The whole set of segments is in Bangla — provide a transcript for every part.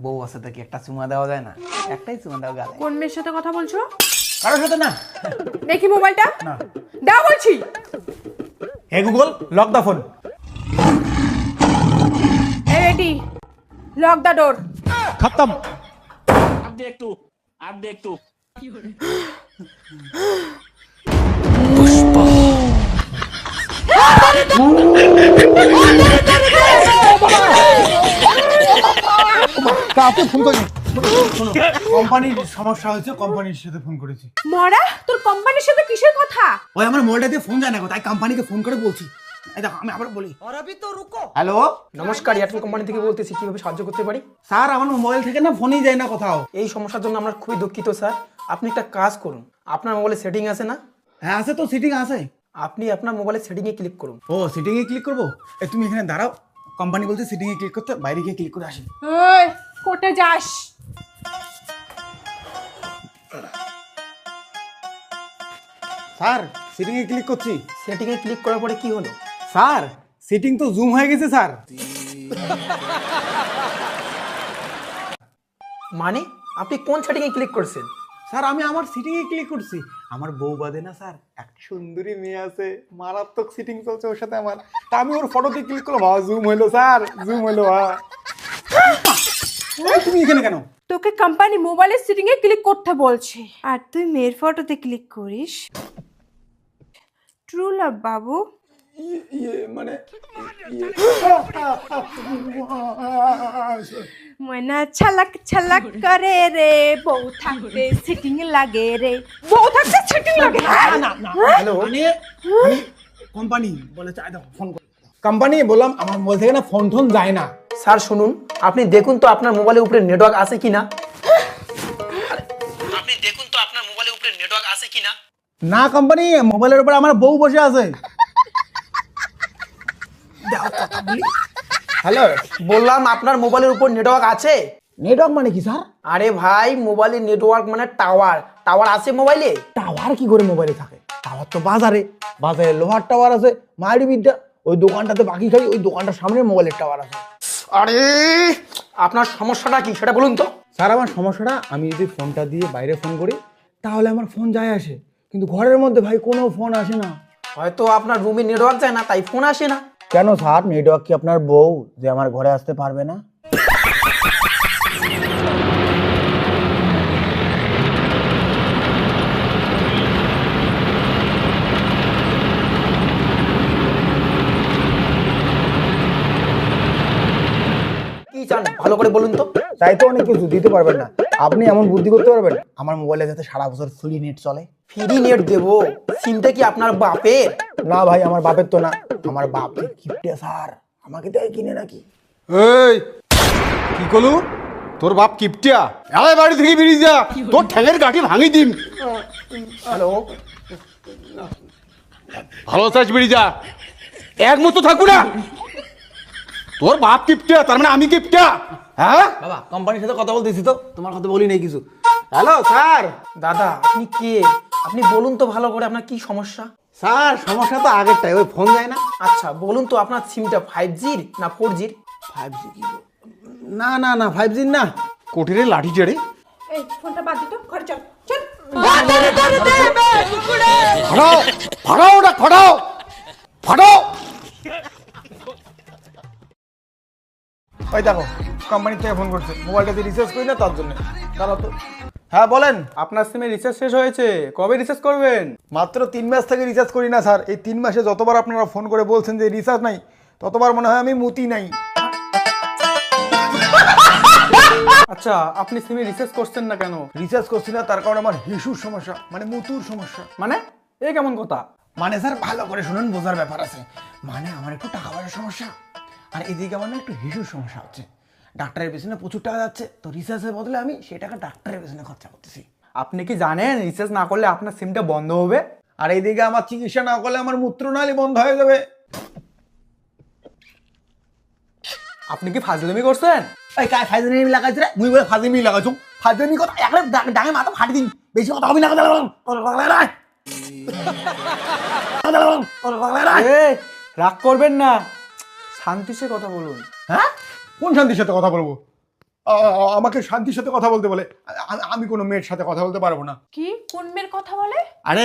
বউ আছে তো কি একটা চুমা দেওয়া যায় না? একটাই চুমা দাও গালে। কোন মেয়ের সাথে কথা বলছো? কারোর সাথে না। দেখি মোবাইলটা। না। দাও বলছি। হে গুগল, লক দা ফোন। এই রেডি, লক দ্য ডোর। খতম। आप देख तू কাউকে ফোন করি কোম্পানির সমস্যা হয়েছে, কোম্পানির সাথে ফোন করেছি। মরা, তোর কোম্পানির সাথে কিসের কথা? ওই আমার মোবাইলটা দিয়ে ফোন যায় না গো, তাই কোম্পানিকে ফোন করে বলছি। এই দেখো আমি আবার বলি। হ্যালো নমস্কার, এয়ারটেল কোম্পানি থেকে বলতেছি, কিভাবে সাহায্য করতে পারি? স্যার, আমার মোবাইল থেকে না ফোনই যায় না কোথাও। এই সমস্যার জন্য আমরা খুবই দুঃখিত স্যার। আপনি একটা কাজ করুন, আপনার মোবাইলে সেটিং আছে না? হ্যাঁ আছে তো, সিটিং আছে। আপনি আপনার মোবাইলে সেটিংয়ে ক্লিক করুন। ও সিটিং এ ক্লিক করবো? এই তুমি এখানে দাঁড়াও, কোম্পানি বলছে সিটিং এ ক্লিক করতে, বাইরে গিয়ে ক্লিক করে আসি। ওই কোর্টে যাস। স্যার সিটিং এ ক্লিক করছি। সেটিংয়ে ক্লিক করার পরে কি হলো? স্যার সিটিং তো জুম হয়ে গেছে স্যার। মানে আপনি কোন সেটিংয়ে ক্লিক করছেন? স্যার আমি আমার সিটিং এ ক্লিক করছি। আমার বউ বাদে না স্যার একটা সুন্দরী মেয়ে আছে, মারাত্মক সিটিং চলছে ওর সাথে আমার। তা আমি ওর ফটোতে ক্লিক করলাম, জুম হইলো স্যার, জুম হইলো। তুমি এখানে কেন? তোকে কোম্পানি মোবাইলের সেটিং এ ক্লিক করতে বলছে, আর তুই মেয়ের ফটোতে ক্লিক করিস। ট্রু লাভ বাবু। মানে ময়না ছলক ছলক করে রে, বউ থাকতে সেটিং লাগে রে, বউ থাকতে সেটিং লাগে। হ্যালো আমি কোম্পানি বলেছে, আয় দেখো ফোন করে। কোম্পানি বললাম আমার মোবাইল থেকে না ফোন টোন যায় না। স্যার শুনুন, আপনি দেখুন তো আপনার মোবাইলের উপরে নেটওয়ার্ক আছে কিনা। আপনি দেখুন তো আপনার মোবাইলের উপরে নেটওয়ার্ক আছে কিনা। না কোম্পানি, মোবাইলের উপর আমার বউ বসে আছে। হ্যালো, বললাম আপনার মোবাইলের উপর নেটওয়ার্ক আছে। নেটওয়ার্ক মানে কি স্যার? আরে ভাই, মোবাইলের নেটওয়ার্ক মানে টাওয়ার। টাওয়ার আছে মোবাইলে? টাওয়ার কি করে মোবাইলে থাকে? টাওয়ার তো বাজারে, বাজারে লোহার টাওয়ার আছে। মায়ের বিদ্যা, ওই দোকানটাতে বাকি খাই, ওই দোকানটার সামনে মোবাইলের টাওয়ার আছে। আরে আপনার সমস্যাটা কি সেটা বলুন তো। স্যার আমার সমস্যাটা, আমি যদি ফোনটা দিয়ে বাইরে ফোন করি তাহলে আমার ফোন যায় আসে, কিন্তু ঘরের মধ্যে ভাই কোনো ফোন আসে না। হয়তো আপনার রুমে নেটওয়ার্ক যায় না, তাই ফোন আসে না। কেন স্যার, নেটওয়ার্ক কি আপনার বউ যে আমার ঘরে আসতে পারবে না? কি চান ভালো করে বলুন তো। তাই তো অনেক কিছু দিতে পারবেন না, আপনি এমন বুদ্ধি করতে পারবেন আমার মোবাইলে যাতে সারা বছর ফ্রি নেট চলে। ফ্রি নেট দেবো? সিমটা কি আপনার বাপের? না ভাই, আমার বাপের তো না, আমার বাপ কিপটে স্যার, আমাকে তাই কিনে নাকি। এই কি করলু? তোর বাপ কিপটিয়া? আরে বাড়ি থেকে বেরিয়ে যা, তোর ঠ্যাঙের গাঁটি ভাঙি দিন। হ্যালো, ভালো চাস বেরিয়ে যা, এক মতো থাকবো না। তোর বাপ কিপটিয়া, তার মানে আমি কিপটিয়া? হ্যাঁ বাবা কোম্পানির সাথে কথা বলতেছি তো, তোমার কথা বলি নাই কিছু। Hello sir. দাদা আপনি কে? আপনি বলুন তো ভালো করে আপনার কি সমস্যা। স্যার সমস্যা তো আগেরটাই, ওই ফোন যায় না। আচ্ছা বলুন তো আপনার সিমটা 5G না 4G? 5G কি? না না না 5G না। কোটিরে লাঠি চেড়ে এই ফোনটা বাদ দিত, ঘরে চল চল। ফাটাও, ফাটাও ওটা, ফাটাও, ফাটাও। ওই দেখো কোম্পানি থেকে ফোন করছে, মোবাইলটাতে রিচার্জ করি না তার জন্য। দাঁড়াও তো। হ্যাঁ বলেন। আপনার সিমে রিচার্জ শেষ হয়েছে, কবে রিচার্জ করবেন? মাত্র 3 মাস থেকে রিচার্জ করি না স্যার। এই 3 মাসে যতবার আপনারা ফোন করে বলছেন যে রিচার্জ নাই, ততবার মনে হয় আমি মুতি নাই। আচ্ছা, আপনি সিমে রিচার্জ করছেন না কেন? রিচার্জ করছি না তার কারণে আমার হিসুর সমস্যা, মানে মুতুর সমস্যা। মানে এই কেমন কথা? মানে স্যার ভালো করে শুনুন, বোঝার ব্যাপার আছে। মানে আমার একটু টাকা পয়সার সমস্যা, আর এদিকে আমার না একটু হিসুর সমস্যা হচ্ছে। ডাক্তারের পেছনে প্রচুর টাকা যাচ্ছে, তো রিচার্জের বদলে আমি সেই টাকা ডাক্তারের পেছনে খরচা করতেছি। আপনি কি জানেন রিচার্জ না করলে আপনার সিমটা বন্ধ হবে? আর এইদিকে আমার চিকিৎসা না করলে আমার মূত্রনালী বন্ধ হয়ে যাবে। আপনি কি ফাজলামি করছেন? এই কায় ফাজলামি লাগাইছ রে? মুই বলে ফাজলামি লাগাইছ? ফাজলামি কথা একলা ডাঙে মাথা ফাটি দিন, বেশি কথা হবি না। এই, রাগ করবেন না, শান্তি সে কথা বলুন। হ্যাঁ কোন শান্তির সাথে কথা বলবো? আমাকে শান্তির সাথে কথা বলতে বলে। আমি কোনো মেয়ের সাথে কথা বলতে পারবো না। কি কোন মেয়ের কথা বলে? আরে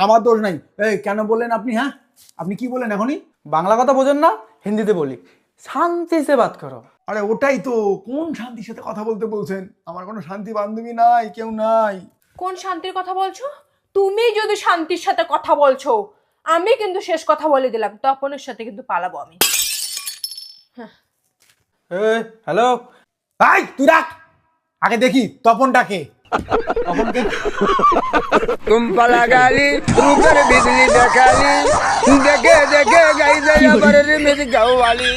আমার দোষ নাই। এই কেন বললেন আপনি? হ্যাঁ, আপনি কি বললেন এখনই? বাংলা কথা বোঝেন না, হিন্দিতে বলি, শান্তি সে বাত করো। আরে ওটাই তো, কোন শান্তির সাথে কথা বলতে বলছেন? আমার কোনো শান্তি বান্ধবী নাই, কেউ নাই। কোন শান্তির কথা বলছো? তুমি যদি শান্তির সাথে কথা বলছো, আমি কিন্তু শেষ কথা বলে দিলাম, তপনের সাথে কিন্তু পালাবো আমি। হ্যালো, ভাই তুই রাখ, আগে দেখি তপনটাকে। তপনকে तुम पला गाली ऊपर बिजली दिखाली देखे देखे गई दया पर मेरी गाँव वाली